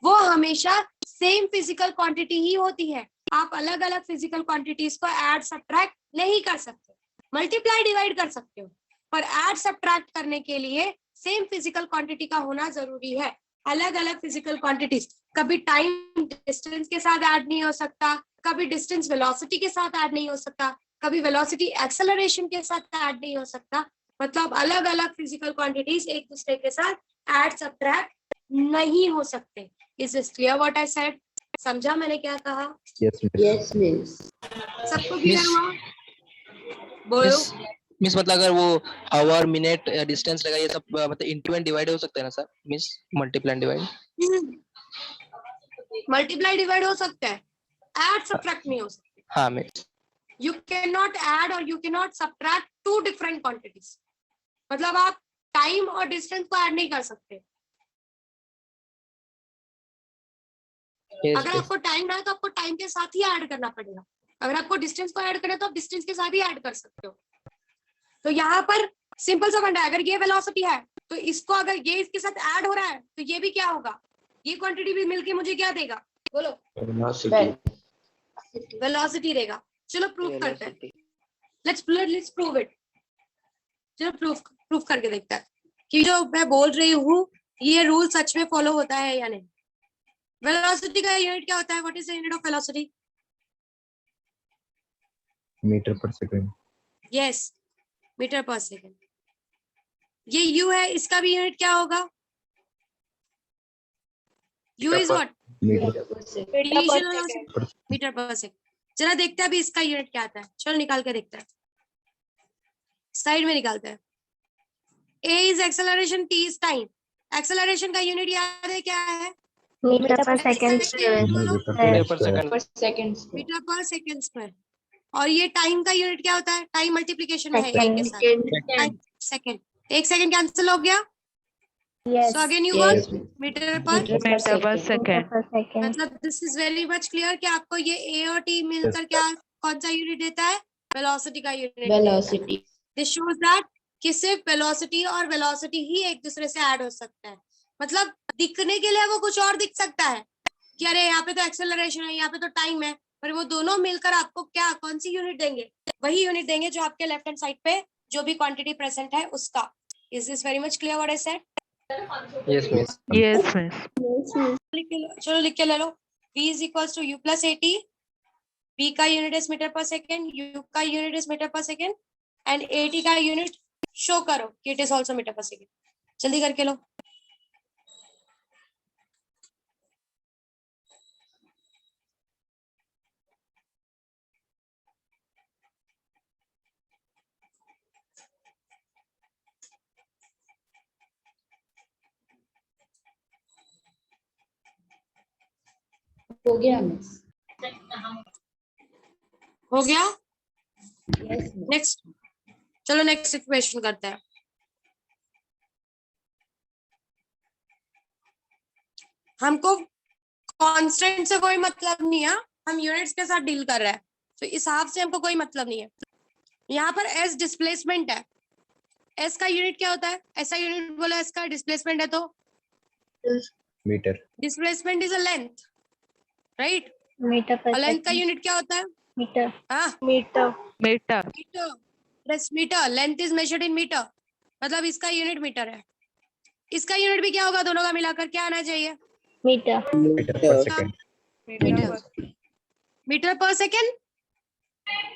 वो हमेशा सेम फिजिकल क्वांटिटी ही होती है। आप अलग अलग फिजिकल क्वांटिटीज को ऐड सब्ट्रैक्ट नहीं कर सकते। मल्टीप्लाई डिवाइड कर सकते हो, पर ऐड सब्ट्रैक्ट करने के लिए सेम फिजिकल क्वांटिटी का होना जरूरी है। अलग अलग फिजिकल क्वांटिटीज, कभी टाइम डिस्टेंस के साथ ऐड नहीं हो सकता, कभी डिस्टेंस वेलोसिटी के साथ ऐड नहीं हो सकता, कभी वेलोसिटी एक्सेलरेशन के साथ ऐड नहीं हो सकता। मतलब अलग अलग फिजिकल क्वांटिटीज एक दूसरे के साथ ऐड सब्ट्रैक्ट नहीं हो सकते। Is this clear what I said? समझा मैंने क्या कहा? Yes, miss. Yes, miss. सबको क्लियर मिस हुआ? बोलो। मिस मिस मतलब अगर वो आवर मिनट डिस्टेंस लगा ये सब मतलब इंटू एंड डिवाइड हो सकता है ना sir? Miss multiply divide. Multiply divide हो सकता है, ऐड सब्ट्रैक्ट नहीं हो सकता। हाँ miss. You cannot add or you cannot subtract two different quantities. मतलब आप टाइम और डिस्टेंस को ऐड नहीं कर सकते। Yes, अगर miss. आपको टाइम ना है तो आपको टाइम के साथ ही ऐड करना पड़ेगा। अगर आपको डिस्टेंस को ऐड करना है तो आप डिस्टेंस के साथ ही ऐड कर सकते हो। तो यहाँ पर सिंपल सा फंडा है, अगर ये वेलोसिटी है तो इसको अगर ये इसके साथ ऐड हो रहा है तो ये भी क्या होगा, ये क्वांटिटी भी मिलके मुझे क्या देगा? बोलो। वेलोसिटी देगा। चलो प्रूफ करते हैं। Let's prove it. चलो प्रूफ करके देखते हैं कि जो मैं बोल रही हूँ ये रूल सच में फॉलो होता है या नहीं। वेलोसिटी का यूनिट क्या होता है? What is the unit of velocity? Meter per second. Yes, metre per second. ये यू है, इसका भी यूनिट क्या होगा? U is what? Meter. Metre per second. चला देखते हैं अभी इसका यूनिट क्या आता है। चलो निकाल के देखते हैं, साइड में निकालते हैं। A is acceleration, T is time. Acceleration का यूनिट याद है क्या है? Metre per second. Metre per second. Metre per second square. और ये टाइम का यूनिट क्या होता है? टाइम मल्टीप्लिकेशन में है एक के साथ। सेकंड, एक सेकंड कैंसिल हो गया। So again you got metre per second. मतलब this is very much clear कि आपको ये A और T मिलकर क्या कौन सा यूनिट देता है? वेलोसिटी का unit. Velocity. This shows that कि सिर्फ वेलोसिटी और वेलोसिटी ही एक दूसरे से ऐड हो सकता है। मतलब दिखने के लिए वो कुछ और दिख सकता है कि अरे यहाँ पे तो एक्सेलरेशन है, यहाँ पे तो टाइम है, पर वो दोनों मिलकर आपको क्या कौन सी यूनिट देंगे? वही यूनिट देंगे जो आपके लेफ्ट हैंड साइड पे जो भी क्वांटिटी प्रेजेंट है उसका। Is this very much clear what I said? Yes miss. Yes miss. Yes, miss. चलो लिख के ले लो। V is equals to U plus AT। V का unit is metre per second, U का unit is metre per second and AT का यूनिट शो करो कि it is also metre per second. जल्दी करके लो। हो गया मिस. हो गया? Yes, miss. नेक्स्ट, चलो नेक्स्ट इक्वेशन करते हैं। हमको कांस्टेंट से कोई मतलब नहीं है, हम यूनिट्स के साथ डील कर रहे हैं, तो इस हिसाब से हमको कोई मतलब नहीं है। यहाँ पर S डिस्प्लेसमेंट है। S का यूनिट क्या होता है? ऐसा यूनिट बोला, S का डिस्प्लेसमेंट है तो Meter. Displacement is a length, right? Metre per और लेंथ का यूनिट क्या होता है? मीटर। हाँ, metre. Metre. Metre, length is measured in metre, मतलब इसका यूनिट मीटर है। इसका यूनिट भी क्या होगा? दोनों का मिलाकर क्या आना चाहिए? Metre. Meter per second. Metre. Metre per second.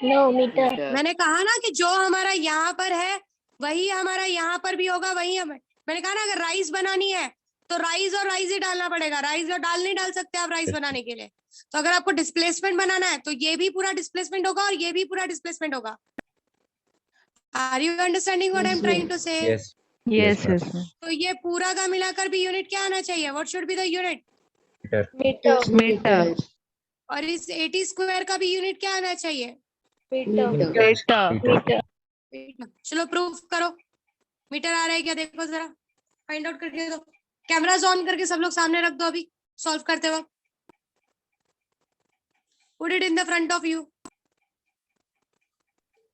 No, meter. मैंने कहा ना कि जो हमारा यहाँ पर है वही हमारा यहाँ पर भी होगा, वही मैंने कहा ना अगर राइस बनानी है तो राइस और राइस ही डालना पड़ेगा, राइस और दाल नहीं डाल सकते आप राइस बनाने के लिए। तो अगर आपको डिस्प्लेसमेंट बनाना है तो ये भी पूरा डिस्प्लेसमेंट होगा और ये भी पूरा डिस्प्लेसमेंट होगा। Are you understanding what I am trying to say? Yes. Yes, ma'am. yes, ma'am. तो ये पूरा का मिलाकर भी यूनिट क्या आना चाहिए? What should be the unit? Meter. Meter. Meter. और इस 80 स्क्वायर का भी यूनिट क्या आना चाहिए? Meter. Meter. Meter. चलो प्रूफ करो। मीटर आ रहा है क्या देखो जरा, फाइंड आउट करके दो। कैमरास ऑन करके सब लोग सामने रख दो अभी सॉल्व करते वक्त। Put it in the front of you.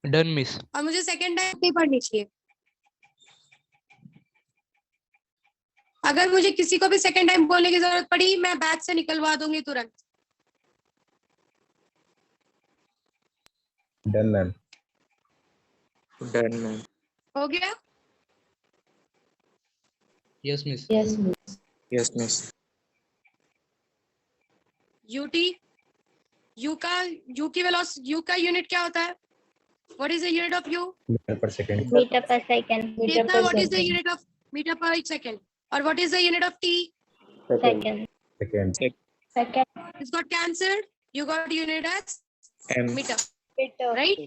Done miss. और मुझे सेकंड टाइम नहीं पढ़नी चाहिए। अगर मुझे किसी को भी सेकंड टाइम बोलने की जरूरत पड़ी मैं बैच से निकलवा दूंगी तुरंत। Done, ma'am. Done, ma'am. हो गया? Yes miss. Yes, miss. Yes, miss. UT, U की वेलोसिटी, यू का यूनिट क्या होता है? What is the unit of U? Meter per second. Meter per second. Meter per what is the second. Unit of metre per second? और what is the unit of T? Second. Second. Second. It's got cancelled. You got unit as M. meter, Meter. right?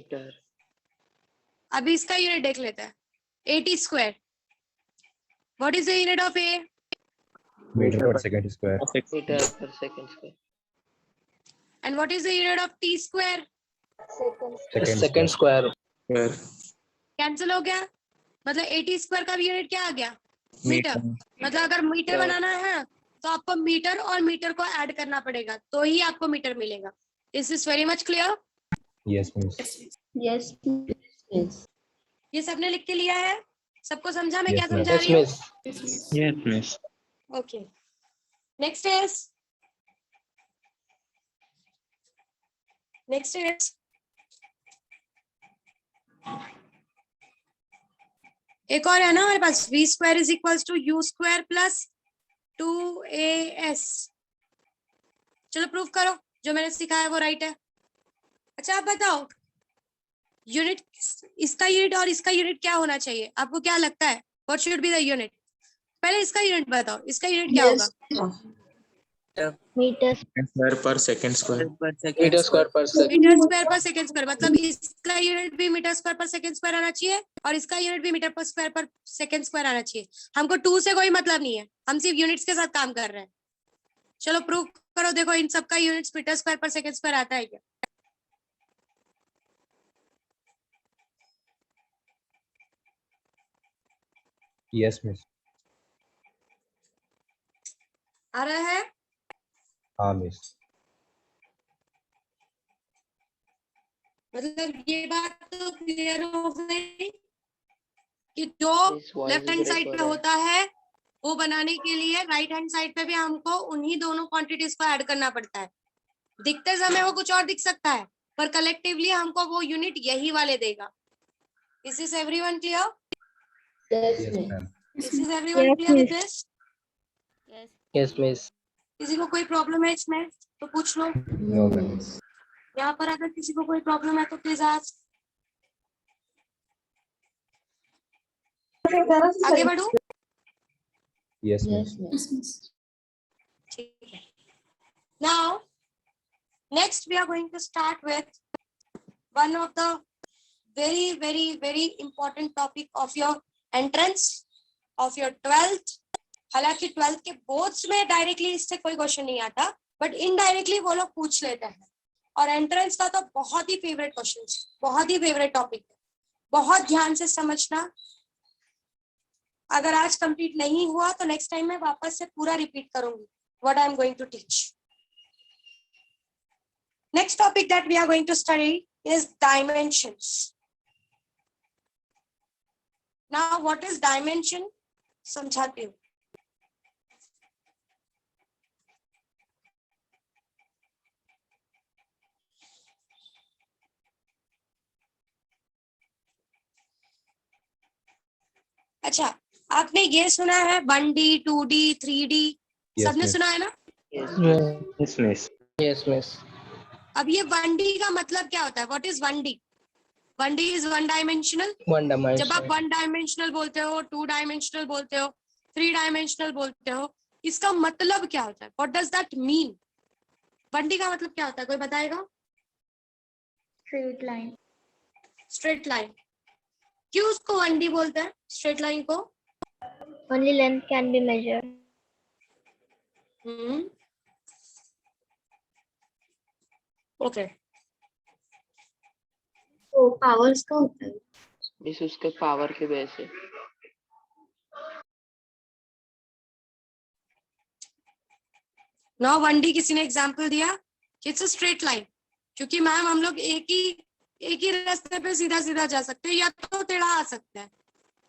अभी इसका यूनिट देख लेते हैं। 80 square. What is the unit of A? Meter per second square. Metre per second square. And what is the unit of T square? Second. Second square. Square. Cancel हो गया। मतलब 80 स्क्वायर का भी यूनिट क्या आ गया? मीटर। मतलब अगर मीटर बनाना है तो आपको मीटर और मीटर को ऐड करना पड़ेगा तो ही आपको मीटर मिलेगा। Is this very much clear? Yes, miss. Yes, miss. ये सबने लिख के लिया है? सबको समझा मैं Yes, क्या ma'am. समझा यस रही हूँ? Miss. Yes, miss. Okay. Next is एक और है ना हमारे पास, v square is equals to U square plus 2as। चलो प्रूफ करो, जो मैंने सिखाया वो राइट है। अच्छा आप बताओ यूनिट, इसका यूनिट और इसका यूनिट क्या होना चाहिए? आपको क्या लगता है? What should be the unit? पहले इसका यूनिट बताओ, इसका यूनिट क्या होगा? Meter. Square per second square. Metre square per second. Metre square per second square, मतलब इसका यूनिट भी metre square per second square आना चाहिए और इसका यूनिट भी मीटर पर स्क्वायर पर सेकंड स्क्वायर आना चाहिए। हमको 2 से कोई मतलब नहीं है, हम सिर्फ यूनिट्स के साथ काम कर रहे हैं। चलो प्रूफ करो, देखो इन सबका units metre square per second square आता है क्या? Yes, miss. आ रहा है? हाँ, miss. मतलब ये बात तो क्लियर हो गई कि जो लेफ्ट हैंड साइड पे होता है वो बनाने के लिए राइट हैंड साइड पे भी हमको उन्हीं दोनों क्वांटिटीज को ऐड करना पड़ता है। दिखते समय वो कुछ और दिख सकता है पर कलेक्टिवली हमको वो यूनिट यही वाले देगा। Is this everyone clear? Yes, Yes, miss. ma'am. Is everyone Yes, clear with miss. this? Yes miss. किसी को कोई प्रॉब्लम है इसमें तो पूछ लो। No, ma'am. miss. यहाँ पर अगर किसी को कोई प्रॉब्लम है तो प्लीज आज आगे बढ़ो। Yes, miss. Yes, miss. ठीक है। Now, next we are going to start with one of the very important topic of your entrance of your 12th। हालांकि 12th के बोर्ड्स में डायरेक्टली इससे कोई क्वेश्चन नहीं आता बट इनडायरेक्टली वो लोग पूछ लेते हैं। और एंट्रेंस का तो बहुत ही फेवरेट क्वेश्चन, बहुत ही फेवरेट टॉपिक है, बहुत ध्यान से समझना। अगर आज कंप्लीट नहीं हुआ तो नेक्स्ट टाइम मैं वापस से पूरा रिपीट करूंगी what I am going to teach. Next topic that we are going to study is dimensions. Now what is dimension समझाती हूँ। अच्छा आपने ये सुना है 1D 2D 3D Yes, सबने miss. सुना है ना? Yes, miss. Yes miss. अब ये 1D का मतलब क्या होता है? What is 1D? 1D is one dimensional. One जब आप डायमेंशन। 1 डायमेंशनल बोलते हो, 2 डायमेंशनल बोलते हो, 3 डायमेंशनल बोलते हो, इसका मतलब क्या होता है? What does that mean? 1D का मतलब क्या होता है? कोई बताएगा? Straight line. Straight line. क्यों उसको 1D बोलते हैं, स्ट्रेट लाइन को? Only length can be measured. Okay. तो पावर्स का होता है। इस उसके पावर की वजह से। नाउ 1D किसी ने एग्जांपल दिया, इट्स अ स्ट्रेट लाइन, क्योंकि मैम हम लोग एक ही रास्ते पे सीधा सीधा जा सकते हैं, या तो टेढ़ा आ सकते हैं।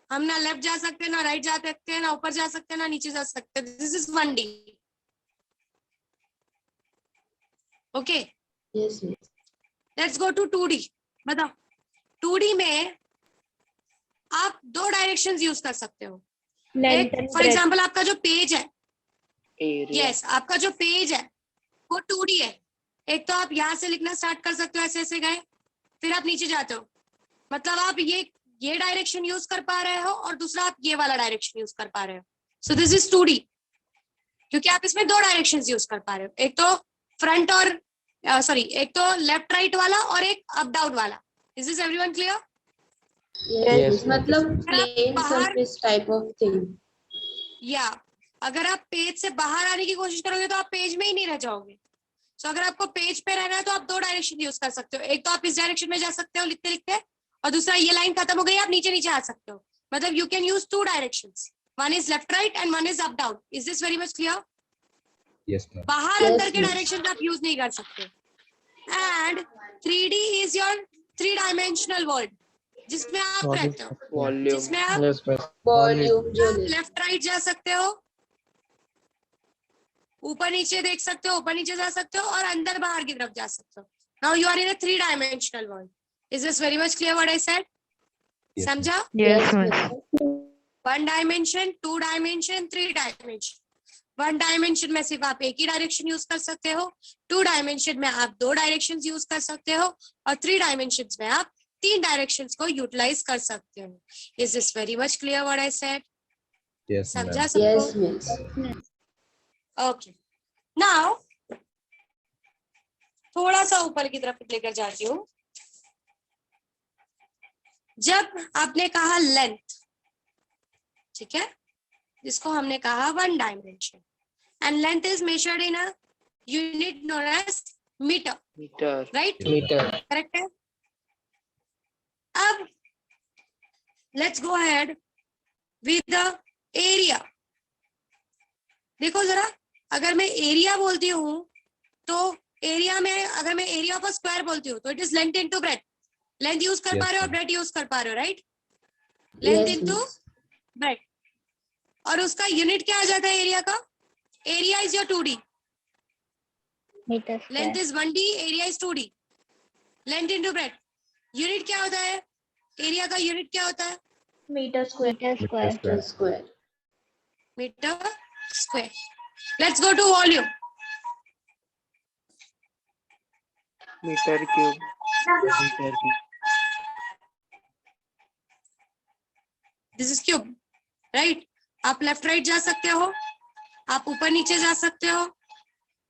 हम ना लेफ्ट जा सकते हैं, ना राइट जा सकते हैं, ना ऊपर जा सकते हैं, ना नीचे जा सकते हैं। This is 1D। Okay, yes miss. Let's go to 2D। बताओ, 2D में आप 2 डायरेक्शंस यूज कर सकते हो। Length एक and फॉर breadth. एग्जांपल आपका जो पेज है, एरिया। यस आपका जो पेज है वो 2D है। एक तो आप यहाँ से लिखना स्टार्ट कर सकते हो, ऐसे ऐसे गए, फिर आप नीचे जाते हो, मतलब आप ये डायरेक्शन यूज कर पा रहे हो, और दूसरा आप ये वाला डायरेक्शन यूज कर पा रहे हो। सो दिस इज 2D, क्योंकि आप इसमें 2 डायरेक्शंस यूज कर पा रहे हो, एक तो फ्रंट और एक तो लेफ्ट राइट वाला और एक अप डाउन वाला। Is this everyone clear? Yes Yes. मतलब प्लेन बाहर- सरफेस टाइप ऑफ थिंग। या अगर आप पेज से बाहर आने की कोशिश करोगे तो आप पेज में ही नहीं रह जाओगे। सो अगर आपको पेज पे रहना है तो आप 2 डायरेक्शन यूज कर सकते हो। एक तो आप इस डायरेक्शन में जा सकते हो लिखते लिखते, और दूसरा ये लाइन खत्म हो गई, आप नीचे नीचे आ सकते हो। मतलब you can use 2 directions, one is left right and one is up down. Is this very much clear? Yes, ma'am. बाहर Yes, अंदर के yes. डायरेक्शन आप यूज नहीं कर सकते। And 3D is your 3 dimensional world, जिसमें आप रहते हो, वॉल्यूम। जिसमें आप Yes, miss. वॉल्यूम जो लेफ्ट राइट जा सकते हो, ऊपर नीचे देख सकते हो, ऊपर नीचे जा सकते हो, और अंदर बाहर की तरफ जा सकते हो। Now you are in a 3 dimensional world. Is this very much clear what I said? Yes, समझा? Yes miss. 1 dimension, 2 dimension, 3 dimension. 1 dimension में सिर्फ आप एक ही डायरेक्शन यूज कर सकते हो, 2 डायमेंशन में आप 2 डायरेक्शंस यूज कर सकते हो, और 3 डायमेंशंस में आप 3 डायरेक्शंस को यूटिलाइज कर सकते हो। Is this very much clear what I said? Yes, समझा ma'am. सबको? Yes miss. ओके, नाउ थोड़ा सा ऊपर की तरफ लेकर जाती हूँ। जब आपने कहा लेंथ, ठीक है, जिसको हमने कहा 1 dimension, and length is measured in a unit known as metre, metre. Right? Meter. Correct है। अब let's go ahead with the area. देखो जरा, अगर मैं एरिया बोलती हूँ तो एरिया में अगर मैं एरिया ऑफ अ स्क्वायर बोलती हूँ तो it is length into breadth. Length use कर Yes, पा रहे हो और ma'am. ब्रेड्थ यूज कर पा रहे हो, right? Length yes into miss. Breadth, और उसका यूनिट क्या आ जाता है एरिया का? Area is your 2D, Meter length square. Is 1D, area is 2D। Length into breadth, unit क्या होता है? एरिया का यूनिट क्या होता है? Meter square. Meter Meter square. square. Square. Metre square. Let's go to volume. Metre cube. Metre cube. This is cube, right? आप लेफ्ट राइट जा सकते हो, आप ऊपर नीचे जा सकते हो,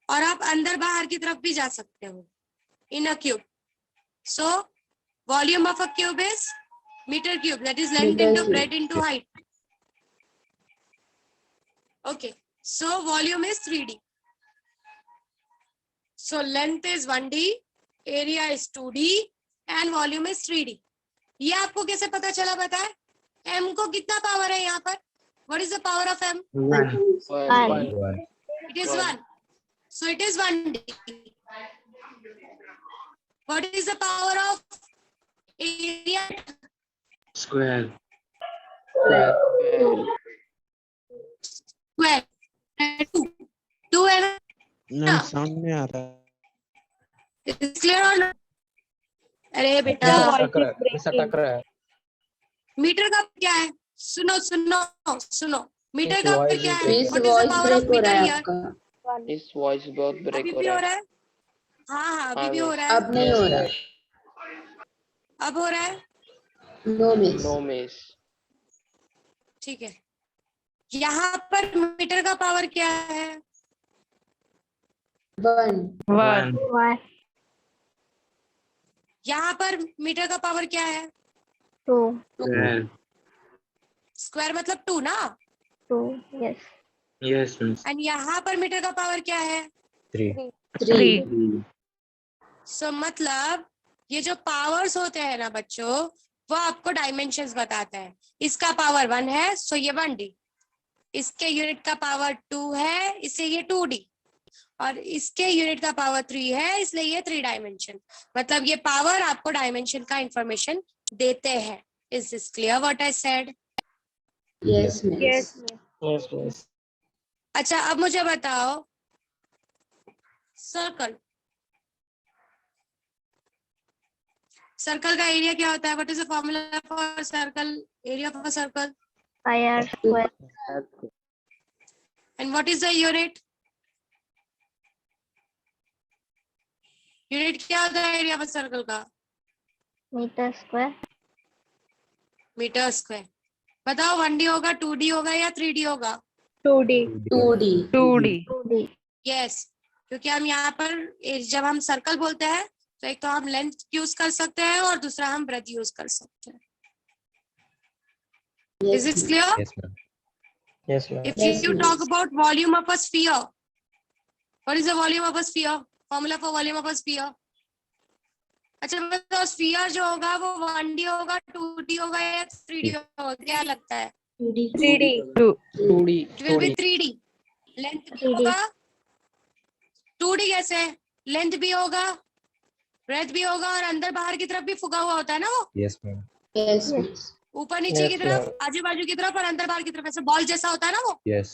और आप अंदर बाहर की तरफ भी जा सकते हो in a cube. So volume of a cube is metre cube, that is length Meter into cube. Breadth into height. Okay, so volume is 3D, so length is 1D, area is 2D and volume is 3D। ये आपको कैसे पता चला बताए? m को कितना पावर है यहाँ पर? What is the power of m? One. One. It is One. 1, so it is 1D। What is the power of area? Square. Square. Square। 2 है ना? मैम सामने आ रहा है। Is clear or not? अरे बेटा, ऐसा टक रहा है, ऐसा टक रहा है। मीटर का क्या है? सुनो सुनो सुनो, मीटर His का voice क्या is है? इस What is the voice power break of हो रहा meter है here? आपका। इस वॉइस बहुत अभी ब्रेक हो भी हो रहा रहा है। है? हाँ अभी हाँ, भी हो miss. रहा है, अब नहीं हो रहा. अब हो रहा है, No miss. No miss. ठीक है। यहाँ पर मीटर का पावर क्या है? 1. 1. 1, यहाँ पर मीटर का पावर क्या है? 2, Square. स्क्वायर मतलब 2 ना। 2, yes. Yes, miss. एंड यहाँ पर मीटर का पावर क्या है? 3. 3. 3. सो मतलब ये जो पावर्स होते हैं ना बच्चों, वो आपको डायमेंशंस बताता है। इसका पावर 1 है, सो ये 1D। इसके यूनिट का पावर 2 है, इसलिए ये 2D। और इसके यूनिट का पावर 3 है, इसलिए ये 3 डायमेंशन। मतलब ये पावर आपको डायमेंशन का इंफॉर्मेशन देते हैं। Is this clear what I said? Yes miss. Yes, miss. Yes, miss. अच्छा अब मुझे बताओ, सर्कल, सर्कल का एरिया क्या होता है? What is the formula for circle? Area for circle Pi r square. And what is the unit? Unit क्या होता है एरिया फॉर सर्कल का? Meter square. Metre square. बताओ 1D होगा, 2D होगा या 3D होगा? 2D. 2D. 2D. यस, क्योंकि हम यहाँ पर जब हम सर्कल बोलते हैं तो एक तो हम लेंथ यूज कर सकते हैं और दूसरा हम ब्रेथ यूज कर सकते हैं। Yes Is it miss. clear? Yes, ma'am. Yes, ma'am. If Yes, you miss. talk about volume of a sphere, what is the volume of a sphere? Formula for volume of a sphere? अच्छा बताओ, स्फीयर जो होगा वो 1D होगा, 2D होगा या 3D होगा? क्या लगता है? 3D. 2D. It will be 3D। Length भी 3D. होगा, 2D कैसे? लेंथ भी होगा, ब्रेथ भी होगा और अंदर बाहर की तरफ भी फुगा हुआ होता है ना वो, Yes, ma'am. Yes miss. ऊपर नीचे Yes, की तरफ, आजू बाजू की तरफ और अंदर बाहर की तरफ, ऐसे बॉल जैसा होता है ना वो। Yes.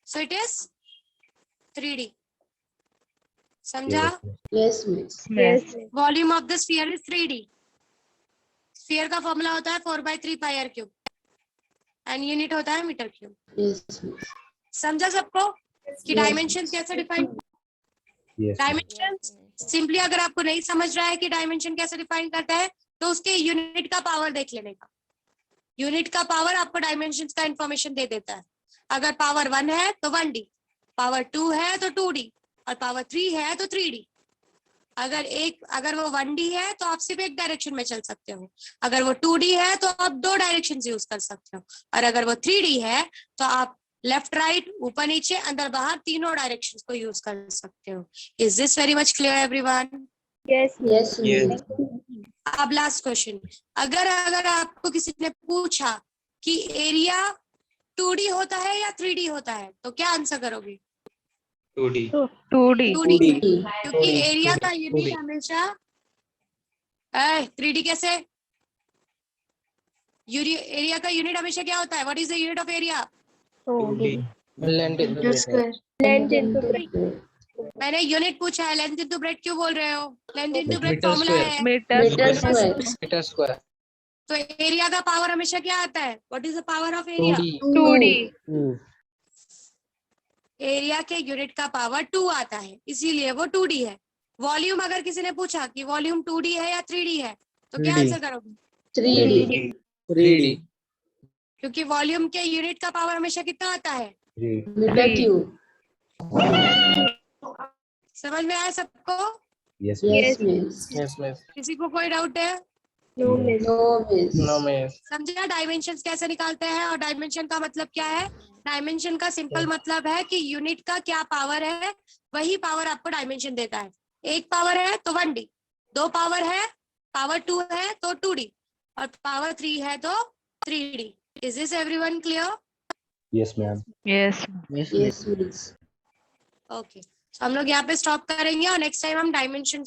So it is 3D। समझा? Yes, ma'am. Yes miss. Yes, miss. Volume of the sphere is 3D। Sphere का फॉर्मूला होता है 4/3 पाई r क्यूब एंड यूनिट होता है मीटर क्यूब। Yes miss. समझा सबको कि Yes, डायमेंशन miss. कैसे define? Yes, ma'am. Dimension simply अगर आपको नहीं समझ रहा है कि डायमेंशन कैसे डिफाइन करता है तो उसके यूनिट का पावर देख लेने का। यूनिट का पावर आपको डायमेंशंस का इंफॉर्मेशन दे देता है। अगर पावर 1 है तो 1D, पावर 2 है तो 2D और पावर 3 है तो 3D। अगर वो 1D है तो आप सिर्फ एक डायरेक्शन में चल सकते हो, अगर वो 2D है तो आप 2 डायरेक्शन यूज कर सकते हो, और अगर वो 3D है तो आप लेफ्ट राइट, ऊपर नीचे, अंदर बाहर, तीनों डायरेक्शंस को यूज कर सकते हो। Is this very much clear everyone? Yes, miss. Yes Yes. miss. अब लास्ट क्वेश्चन, अगर आपको किसी ने पूछा कि एरिया 2D होता है या 3D होता है तो क्या आंसर करोगे? 2D. 2D. 2D, 2D. क्योंकि एरिया का 2D. यूनिट हमेशा 3D कैसे? एरिया का यूनिट हमेशा क्या होता है? What is the unit of area? 2D. Length into Meter breadth. square. Length into breadth. मैंने यूनिट पूछा है, लेंथ इनटू ब्रेथ क्यों बोल रहे हो? Length into breadth Meter formula square. है। Meter Meter square. square. Meter square. तो एरिया का पावर हमेशा क्या आता है? What is the power of area? 2D. 2D. Area के यूनिट का पावर 2 आता है, इसीलिए वो 2D है। वॉल्यूम अगर किसी ने पूछा कि वॉल्यूम 2D है या 3D है तो क्या 3D. आंसर करोगे? 3D. 3D. क्योंकि वॉल्यूम के यूनिट का पावर हमेशा कितना आता है? 3. Meter cube. समझ में आया सबको? Yes, ma'am. Yes miss. Yes, miss. किसी को कोई डाउट है? No, miss. No miss. No, miss. समझा डायमेंशंस कैसे निकालते हैं और डायमेंशन का मतलब क्या है? डायमेंशन का सिंपल मतलब है कि यूनिट का क्या पावर है, वही पावर आपको डायमेंशन देता है। एक पावर है तो 1D, 2 पावर है, पावर 2 है तो 2D और पावर 3 है तो 3D। Is this everyone clear? Yes, ma'am. Yes. Yes miss. Okay, हम लोग यहाँ पे स्टॉप करेंगे और नेक्स्ट टाइम हम डायमेंशन